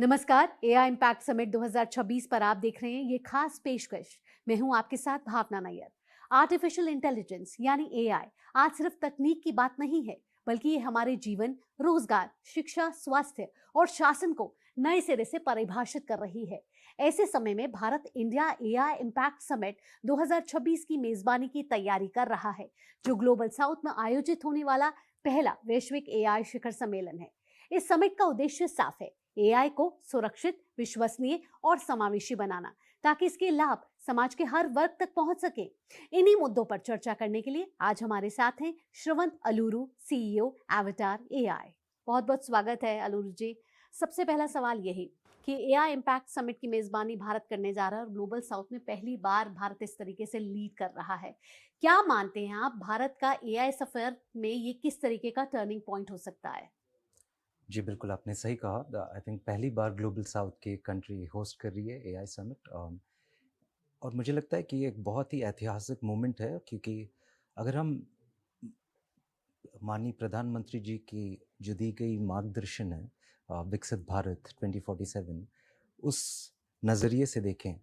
नमस्कार। AI impact summit 2026 पर आप देख रहे हैं ये खास पेशकश। मैं हूं आपके साथ भावना नायर। आर्टिफिशियल इंटेलिजेंस यानी एआई आज सिर्फ तकनीक की बात नहीं है, बल्कि ये हमारे जीवन, रोजगार, शिक्षा, स्वास्थ्य और शासन को नए सिरे से परिभाषित कर रही है। ऐसे समय में Bharat India AI impact summit 2026 की मेजबानी की तैयारी कर रहा है, जो ग्लोबल साउथ में आयोजित होने वाला पहला वैश्विक एआई शिखर सम्मेलन है। इस समिट का उद्देश्य साफ है, एआई को सुरक्षित, विश्वसनीय और समावेशी बनाना, ताकि इसके लाभ समाज के हर वर्ग तक पहुंच सके। इन्हीं मुद्दों पर चर्चा करने के लिए आज हमारे साथ हैं श्रवंत अलूरू, सीईओ एवाटार एआई। बहुत बहुत स्वागत है अलूरू जी। सबसे पहला सवाल यही कि एआई इम्पैक्ट समिट की मेजबानी भारत करने जा रहा है और ग्लोबल साउथ में पहली बार भारत इस तरीके से लीड कर रहा है। क्या मानते हैं आप, भारत का एआई सफर में ये किस तरीके का टर्निंग पॉइंट हो सकता है? जी, बिल्कुल आपने सही कहा। आई थिंक पहली बार ग्लोबल साउथ की कंट्री होस्ट कर रही है एआई समिट। और मुझे लगता है कि ये एक बहुत ही ऐतिहासिक मोमेंट है, क्योंकि अगर हम माननीय प्रधानमंत्री जी की जो दी गई मार्गदर्शन है, विकसित भारत 2047, उस नज़रिए से देखें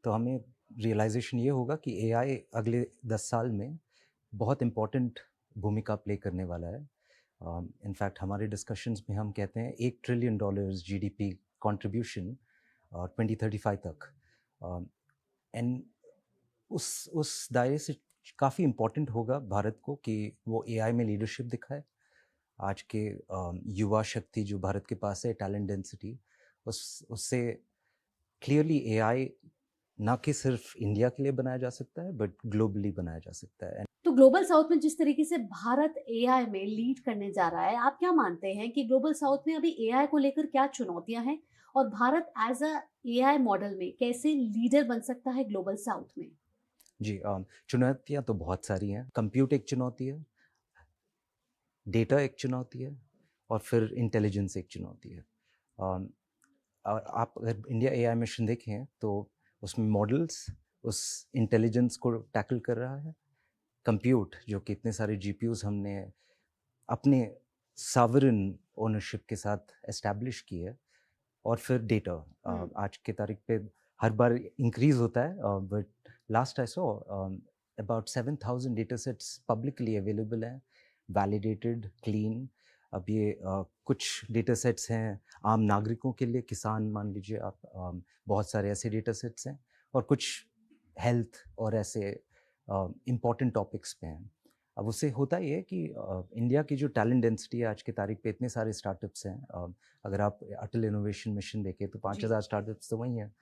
तो हमें रियलाइजेशन ये होगा कि एआई अगले 10 साल में बहुत इम्पोर्टेंट भूमिका प्ले करने वाला है। इनफैक्ट हमारे डिस्कशंस में हम कहते हैं $1 ट्रिलियन जीडीपी कंट्रीब्यूशन 2035 तक। एंड उस दायरे से काफ़ी इम्पोर्टेंट होगा भारत को कि वो एआई में लीडरशिप दिखाए। आज के युवा शक्ति जो भारत के पास है, टैलेंट डेंसिटी, उससे क्लियरली एआई ना कि सिर्फ इंडिया के लिए बनाया जा सकता है, बट ग्लोबली बनाया जा सकता है। तो ग्लोबल साउथ में जिस तरीके से भारत एआई में लीड करने जा रहा है, आप क्या मानते हैं कि ग्लोबल साउथ में अभी एआई को लेकर क्या चुनौतियां हैं और Bharat as a AI model में कैसे लीडर बन सकता है ग्लोबल साउथ में? जी, चुनौतियाँ तो बहुत सारी हैं। कंप्यूट एक चुनौती है, डेटा एक चुनौती है, और फिर इंटेलिजेंस एक चुनौती है। अम, और आप अगर इंडिया एआई मिशन देखें तो उसमें मॉडल्स उस इंटेलिजेंस को टैकल कर रहा है। कंप्यूट, जो कि इतने सारे जीपीयूज़ हमने अपने सॉवरेन ओनरशिप के साथ एस्टैब्लिश की है। और फिर डेटा आज के तारीख पे हर बार इंक्रीज होता है, but last I saw about 7,000 data sets publicly available हैं, वैलिडेटेड, क्लीन। अब ये कुछ डेटा सेट्स हैं आम नागरिकों के लिए, किसान मान लीजिए आप, बहुत सारे ऐसे डेटा सेट्स हैं, और कुछ हेल्थ और ऐसे इम्पॉर्टेंट टॉपिक्स पे हैं। अब उससे होता ये है कि इंडिया की जो टैलेंट डेंसिटी है आज की तारीख पे, इतने सारे स्टार्टअप्स हैं। अगर आप अटल इनोवेशन मिशन देखें तो 5,000 स्टार्टअप्स तो वही हैं।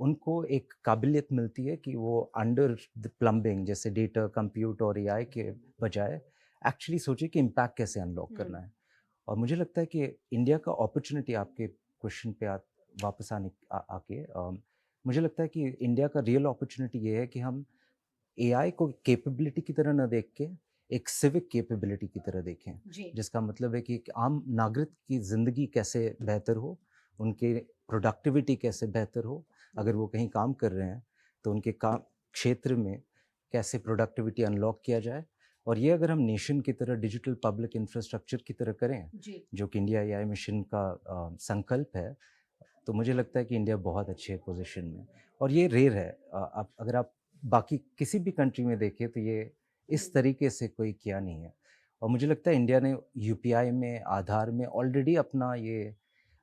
उनको एक काबिलियत मिलती है कि वो अंडर द प्लम्बिंग, जैसे डेटा, कंप्यूट और एआई के बजाय एक्चुअली सोचे कि इम्पैक्ट कैसे अनलॉक करना है। और मुझे लगता है कि इंडिया का अपॉर्चुनिटी, आपके क्वेश्चन पे वापस आके मुझे लगता है कि इंडिया का रियल अपॉर्चुनिटी ये है कि हम एआई को कैपेबिलिटी की तरह ना देख के एक सिविक कैपेबिलिटी की तरह देखें। जिसका मतलब है कि एक आम नागरिक की ज़िंदगी कैसे बेहतर हो, उनके प्रोडक्टिविटी कैसे बेहतर हो। अगर वो कहीं काम कर रहे हैं तो उनके काम क्षेत्र में कैसे प्रोडक्टिविटी अनलॉक किया जाए। और ये अगर हम नेशन की तरह डिजिटल पब्लिक इंफ्रास्ट्रक्चर की तरह करें, जो कि इंडिया एआई मिशन का संकल्प है, तो मुझे लगता है कि इंडिया बहुत अच्छे पोजीशन में। और ये रेयर है। आप अगर आप बाकी किसी भी कंट्री में देखें तो ये इस तरीके से कोई किया नहीं है। और मुझे लगता है इंडिया ने यूपीआई में, आधार में ऑलरेडी अपना ये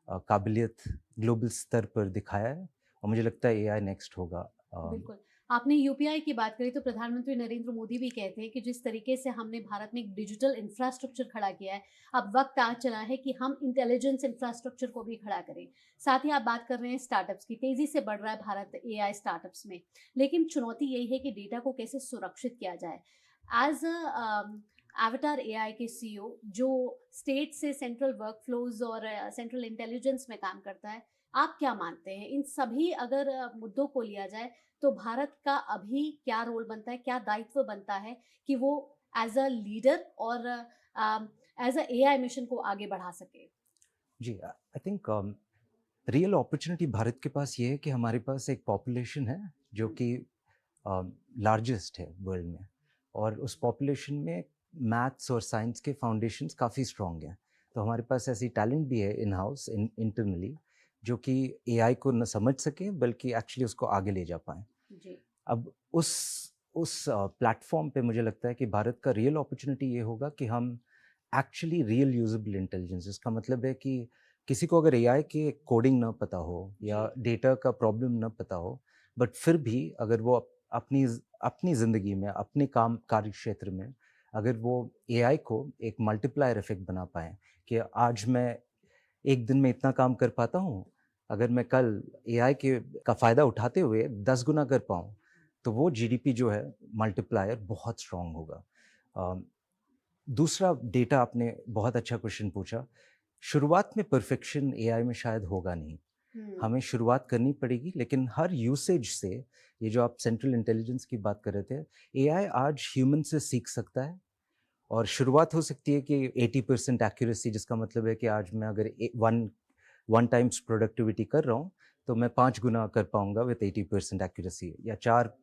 काबिलियत ग्लोबल स्तर पर दिखाया है, और मुझे लगता है एआई नेक्स्ट होगा। बिल्कुल। आपने यूपीआई की बात करी तो प्रधानमंत्री नरेंद्र मोदी भी कहते हैं कि जिस तरीके से हमने भारत में एक डिजिटल इंफ्रास्ट्रक्चर खड़ा किया है, अब वक्त आ चला है कि हम इंटेलिजेंस इंफ्रास्ट्रक्चर को भी खड़ा करें। साथ ही आप बात कर रहे हैं स्टार्टअप्स की, तेजी से बढ़ रहा है भारत एआई स्टार्टअप्स में, लेकिन चुनौती यही है कि डेटा को कैसे सुरक्षित किया जाए। एज एवाटार एआई के सीईओ, जो स्टेट से सेंट्रल वर्कफ्लोज और सेंट्रल इंटेलिजेंस में काम करता है, आप क्या मानते हैं इन सभी अगर मुद्दों को लिया जाए तो भारत का अभी क्या रोल बनता है, क्या दायित्व बनता है कि वो एज अ लीडर और एज अ एआई मिशन को आगे बढ़ा सके? जी, आई थिंक रियल अपॉर्चुनिटी भारत के पास ये है कि हमारे पास एक पॉपुलेशन है जो कि लार्जेस्ट है वर्ल्ड में, और उस पॉपुलेशन में मैथ्स और साइंस के फाउंडेशंस काफ़ी स्ट्रॉन्ग हैं। तो हमारे पास ऐसी टैलेंट भी है इन हाउस, इंटरनली, जो कि एआई को न समझ सके बल्कि एक्चुअली उसको आगे ले जा पाए। जी। अब उस प्लेटफॉर्म पे मुझे लगता है कि भारत का रियल अपॉर्चुनिटी ये होगा कि हम एक्चुअली रियल यूजेबल इंटेलिजेंस, इसका मतलब है कि किसी को अगर एआई के कोडिंग ना पता हो या डेटा का प्रॉब्लम ना पता हो, बट फिर भी अगर वो अपनी अपनी ज़िंदगी में, अपने काम कार्य क्षेत्र में अगर वो एआई को एक मल्टीप्लायर इफेक्ट बना पाएँ कि आज मैं एक दिन में इतना काम कर पाता हूँ, अगर मैं कल एआई के का फ़ायदा उठाते हुए 10 गुना कर पाऊँ, तो वो जीडीपी जो है मल्टीप्लायर बहुत स्ट्रॉन्ग होगा। दूसरा, डेटा, आपने बहुत अच्छा क्वेश्चन पूछा। शुरुआत में परफेक्शन एआई में शायद होगा नहीं, हमें शुरुआत करनी पड़ेगी, लेकिन हर यूसेज से, ये जो आप सेंट्रल इंटेलिजेंस की बात कर रहे थे, एआई आज ह्यूमन से सीख सकता है और शुरुआत हो सकती है कि 80% एक्यूरेसी, जिसका मतलब है कि आज मैं अगर वन टाइम्स प्रोडक्टिविटी कर रहा हूँ तो मैं 5 गुना कर पाऊंगा विद 80% एक्यूरेसी, या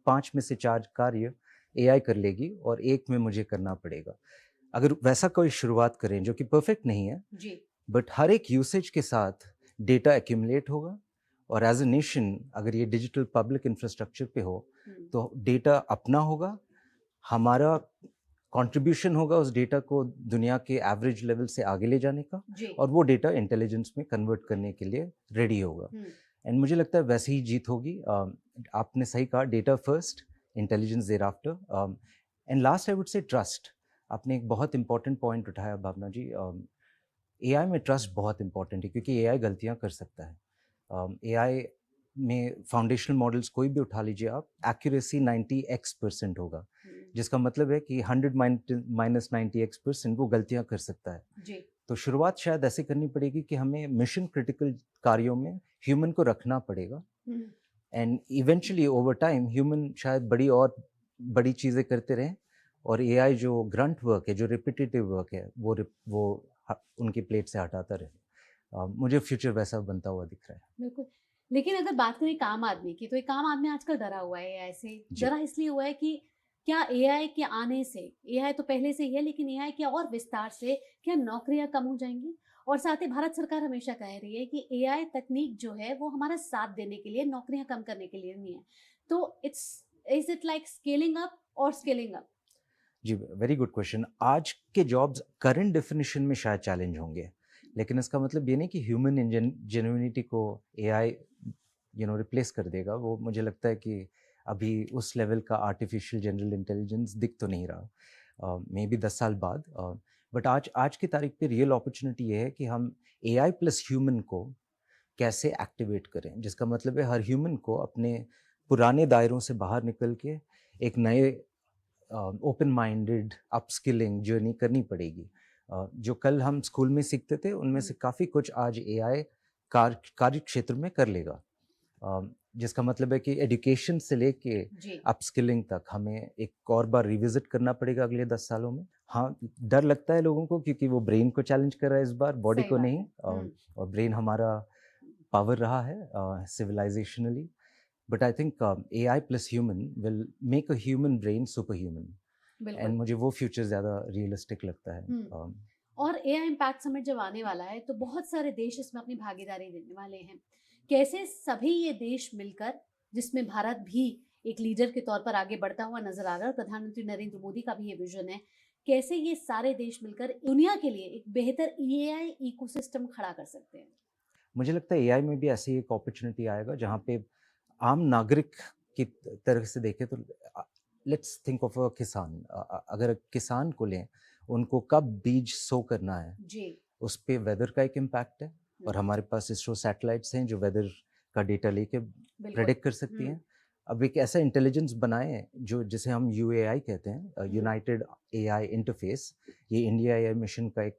5 में से 4 कार्य एआई कर लेगी और एक में मुझे करना पड़ेगा। अगर वैसा कोई शुरुआत करें जो कि परफेक्ट नहीं है, जी। बट हर एक यूसेज के साथ डेटा एक्यूमुलेट होगा, और एज ए नेशन अगर ये डिजिटल पब्लिक इंफ्रास्ट्रक्चर पे हो तो डेटा अपना होगा, हमारा कंट्रीब्यूशन होगा उस डेटा को दुनिया के एवरेज लेवल से आगे ले जाने का, और वो डेटा इंटेलिजेंस में कन्वर्ट करने के लिए रेडी होगा। एंड मुझे लगता है वैसे ही जीत होगी। आपने सही कहा, data first, intelligence thereafter, and last I would say trust. आपने एक बहुत इंपॉर्टेंट पॉइंट उठाया भावना जी। एआई में ट्रस्ट बहुत इंपॉर्टेंट है क्योंकि एआई गलतियां कर सकता है। एआई में फाउंडेशनल मॉडल्स कोई भी उठा लीजिए आप, एक्यूरेसी 90x% होगा, जिसका मतलब है कि 100 माइनस 90x% वो गलतियां कर सकता है। जी। तो शुरुआत शायद ऐसे करनी पड़ेगी कि हमें मिशन क्रिटिकल कार्यों में ह्यूमन को रखना पड़ेगा, and eventually over time human शायद बड़ी चीज़ें करते रहें, और एआई जो ग्रंट वर्क है, जो रिपीटेटिव वर्क है, वो उनकी प्लेट से हटाता रहे। मुझे फ्यूचर वैसा बनता हुआ दिख रहा है। बिल्कुल। लेकिन अगर बात करें एक आम आदमी की, तो एक आम आदमी आजकल डरा हुआ है एआई से। डरा इसलिए हुआ है कि क्या एआई के आने से, एआई तो पहले से ही है, लेकिन एआई के और विस्तार से क्या नौकरियां कम हो जाएंगी? और साथ ही भारत सरकार हमेशा कह रही है कि एआई तकनीक जो है वो हमारा साथ देने के लिए, नौकरियां कम करने के लिए नहीं है। तो is it like scaling up और स्केलिंग अप? जी, वेरी गुड क्वेश्चन। आज के जॉब्स करंट डेफिनेशन में शायद चैलेंज होंगे, लेकिन इसका मतलब ये नहीं कि ह्यूमन जेन्युइनिटी को एआई रिप्लेस कर देगा। वो मुझे लगता है कि अभी उस लेवल का आर्टिफिशियल जनरल इंटेलिजेंस दिख तो नहीं रहा, मे बी 10 साल बाद। बट आज की तारीख पे रियल अपॉर्चुनिटी ये है कि हम एआई प्लस ह्यूमन को कैसे एक्टिवेट करें, जिसका मतलब है हर ह्यूमन को अपने पुराने दायरों से बाहर निकल के एक नए ओपन माइंडेड अपस्किलिंग जर्नी करनी पड़ेगी। जो कल हम स्कूल में सीखते थे उनमें से काफ़ी कुछ आज एआई कार्य क्षेत्र में कर लेगा, जिसका मतलब है कि एजुकेशन से लेके अपस्किलिंग तक हमें एक और बार रिविजिट करना पड़ेगा अगले 10 सालों में। हाँ, डर लगता है लोगों को क्योंकि वो ब्रेन को चैलेंज कर रहा है इस बार, बॉडी को नहीं। और ब्रेन हमारा पावर रहा है civilisationally, but I think AI plus human will make a human brain superhuman, and मुझे वो फ्यूचर ज़्यादा रियलिस्टिक लगता है। और एआई इम्पैक्ट समिट जब आने वाला है तो बहुत सारे देश इसमें अपनी भागीदारी देने वाले हैं। कैसे सभी ये देश मिलकर, जिसमें भारत भी एक लीडर के तौर पर आगे बढ़ता हुआ नजर आ रहा है, और प्रधानमंत्री नरेंद्र मोदी का भी ये विजन है, कैसे ये सारे देश मिलकर दुनिया के लिए एक बेहतर एआई इकोसिस्टम खड़ा कर सकते हैं? मुझे लगता है एआई में भी ऐसी एक अपॉर्चुनिटी आएगा जहाँ पे आम नागरिक की तरह से देखें तो लेट्स थिंक ऑफ अ किसान। अगर किसान को लें, उनको कब बीज सो करना है जी। उस पे वेदर का एक इम्पैक्ट है, और हमारे पास इसरो सैटेलाइट्स हैं जो वेदर का डेटा लेके प्रेडिक्ट कर सकती हैं। अब एक ऐसा इंटेलिजेंस बनाए जो जिसे हम यूएआई कहते हैं, यूनाइटेड एआई इंटरफेस। ये इंडिया एआई मिशन का एक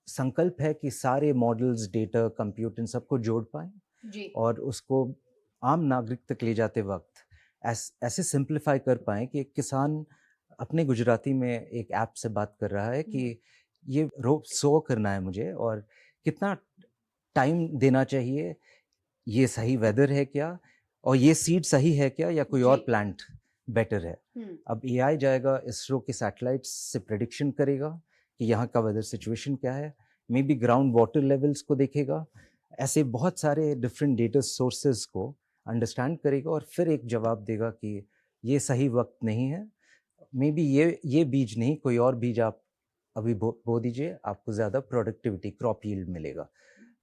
संकल्प है कि सारे मॉडल्स, डेटा, कंप्यूट, इन सबको जोड़ पाएं और उसको आम नागरिक तक ले जाते वक्त ऐसे सिंप्लीफाई कर पाएं कि एक किसान अपने गुजराती में एक ऐप से बात कर रहा है कि ये रोप सो करना है मुझे, और कितना टाइम देना चाहिए, ये सही वेदर है क्या, और ये सीड सही है क्या, या कोई और प्लांट बेटर है। अब एआई जाएगा, इसरो के सैटेलाइट्स से प्रेडिक्शन करेगा कि यहाँ का वेदर सिचुएशन क्या है, may be ground water levels को देखेगा, ऐसे बहुत सारे डिफरेंट डेटा सोर्सेज को अंडरस्टैंड करेगा और फिर एक जवाब देगा कि ये सही वक्त नहीं है, मे बी ये बीज नहीं, कोई और बीज आप अभी बो दीजिए, आपको ज़्यादा प्रोडक्टिविटी, क्रॉप यील्ड मिलेगा।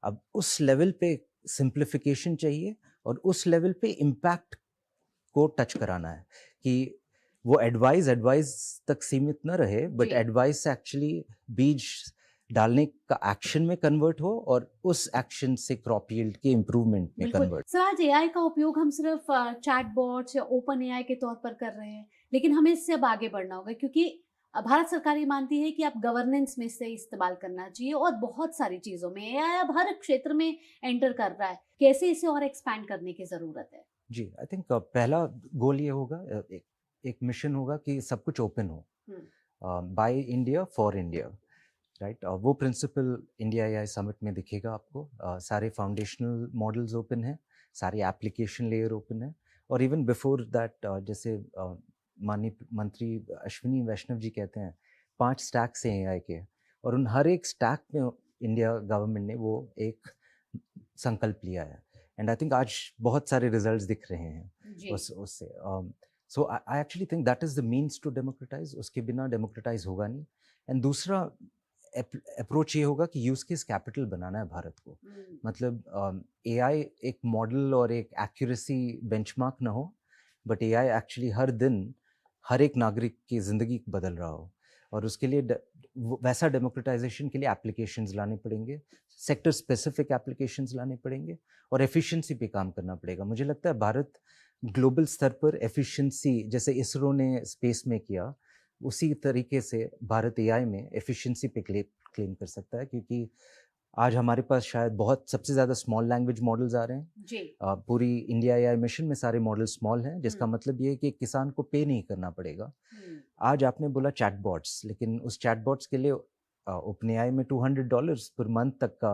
अब उस लेवल पे सिंप्लीफिकेशन चाहिए और उस लेवल पे इम्पैक्ट को टच कराना है कि वो एडवाइस तक सीमित न रहे, बट एडवाइस एक्चुअली बीज डालने का एक्शन में कन्वर्ट हो और उस एक्शन से क्रॉप यील्ड के इम्प्रूवमेंट में कन्वर्ट। सर, आज एआई का उपयोग हम सिर्फ चैटबॉट्स या ओपन एआई के तौर पर कर रहे हैं, लेकिन हमें इससे अब आगे बढ़ना होगा, क्योंकि भारत सरकार ये मानती है कि आप गवर्नेंस में से इस्तेमाल करना चाहिए और बहुत सारी चीजों में एआई अब हर क्षेत्र में एंटर कर रहा है। कैसे इसे और एक्सपैंड करने की जरूरत है? जी, आई थिंक पहला गोल ये होगा, एक मिशन होगा कि सब कुछ ओपन हो, by India for India, right. वो प्रिंसिपल इंडिया एआई समिट में दिखेगा आपको। सारे फाउंडेशनल मॉडल्स ओपन हैं, सारे एप्लीकेशन लेयर ओपन है, और इवन बिफोर दैट जैसे माननीय मंत्री अश्विनी वैष्णव जी कहते हैं 5 स्टैक्स हैं एआई के, और उन हर एक स्टैक में इंडिया गवर्नमेंट ने वो एक संकल्प लिया है, एंड आई थिंक आज बहुत सारे रिजल्ट्स दिख रहे हैं उससे। So I actually think that is the means to democratize, उसके बिना डेमोक्रेटाइज होगा नहीं। एंड दूसरा अप्रोच ये होगा कि यूज केस कैपिटल बनाना है भारत को। मतलब एआई एक मॉडल और एक एक्यूरेसी बेंचमार्क ना हो, बट एआई एक्चुअली हर दिन हर एक नागरिक की ज़िंदगी बदल रहा हो, और उसके लिए वैसा डेमोक्रेटाइजेशन के लिए एप्लीकेशंस लाने पड़ेंगे, सेक्टर स्पेसिफिक एप्लीकेशंस लाने पड़ेंगे, और एफिशिएंसी पे काम करना पड़ेगा। मुझे लगता है भारत ग्लोबल स्तर पर एफिशिएंसी, जैसे इसरो ने स्पेस में किया, उसी तरीके से भारत एआई में एफिशिएंसी पे क्लेम कर सकता है, क्योंकि आज हमारे पास शायद बहुत सबसे ज़्यादा स्मॉल लैंग्वेज मॉडल्स आ रहे हैं जी। पूरी इंडिया एआई मिशन में सारे मॉडल स्मॉल हैं, जिसका मतलब ये है कि किसान को पे नहीं करना पड़ेगा। आज आपने बोला चैटबॉट्स, लेकिन उस चैटबॉट्स के लिए ओपनएआई में $200 पर मंथ तक का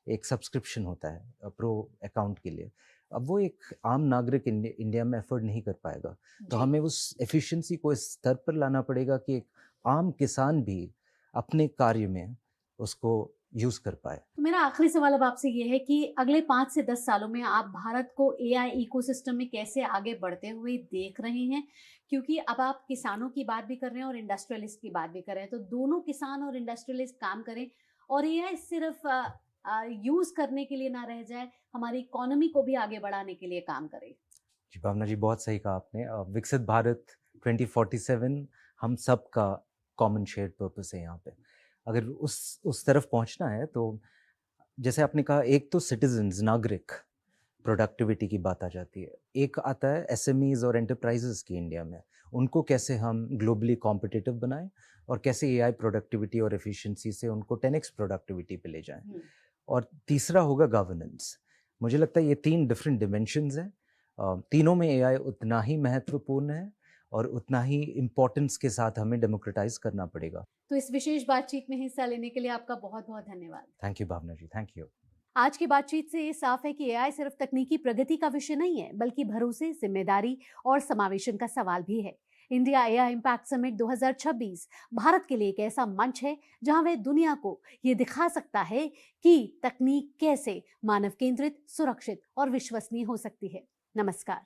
एक सब्सक्रिप्शन होता है प्रो अकाउंट के लिए। अब वो एक आम नागरिक इंडिया में एफर्ड नहीं कर पाएगा, तो हमें उस एफिशिएंसी को इस स्तर पर लाना पड़ेगा कि एक आम किसान भी अपने कार्य में उसको यूज कर पाए। तो मेरा आखिरी सवाल अब आपसे ये है कि अगले 5 से 10 सालों में आप भारत को एआई इकोसिस्टम में कैसे आगे बढ़ते हुए देख रहे हैं? क्योंकि अब आप किसानों की बात भी कर रहे हैं और इंडस्ट्रियलिस्ट की बात भी कर रहे हैं, तो दोनों किसान और इंडस्ट्रियलिस्ट काम करें और एआई सिर्फ यूज करने के लिए ना रह जाए, हमारी इकोनॉमी को भी आगे बढ़ाने के लिए काम करे। जी भावना जी, बहुत सही कहा आपने। विकसित भारत 2047 हम सब का कॉमन शेयर्ड पर्पस है यहाँ पे। अगर उस तरफ पहुँचना है तो जैसे आपने कहा, एक तो सिटीजन्स, नागरिक प्रोडक्टिविटी की बात आ जाती है, एक आता है एसएमईज और एंटरप्राइजेस की इंडिया में, उनको कैसे हम ग्लोबली कॉम्पिटिटिव बनाएं और कैसे एआई प्रोडक्टिविटी और एफिशिएंसी से उनको 10x प्रोडक्टिविटी पे ले जाएं। और तीसरा होगा गवर्नेंस। मुझे लगता है ये 3 डिफरेंट डिमेंशंस हैं, तीनों में एआई उतना ही महत्वपूर्ण है और उतना ही इम्पोर्टेंस के साथ हमें डेमोक्रेटाइज करना पड़ेगा। तो इस विशेष बातचीत में हिस्सा लेने के लिए आपका बहुत बहुत धन्यवाद। Thank you Bhavna ji, thank you. आज की बातचीत से ये साफ है कि एआई सिर्फ तकनीकी प्रगति का विषय नहीं है, बल्कि भरोसे, जिम्मेदारी और समावेशन का सवाल भी है। India AI impact summit 2026 Bharat के लिए एक ऐसा मंच है जहां वह दुनिया को ये दिखा सकता है कि तकनीक कैसे मानव केंद्रित, सुरक्षित और विश्वसनीय हो सकती है। नमस्कार।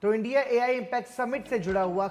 तो इंडिया एआई इम्पैक्ट समिट से जुड़ा हुआ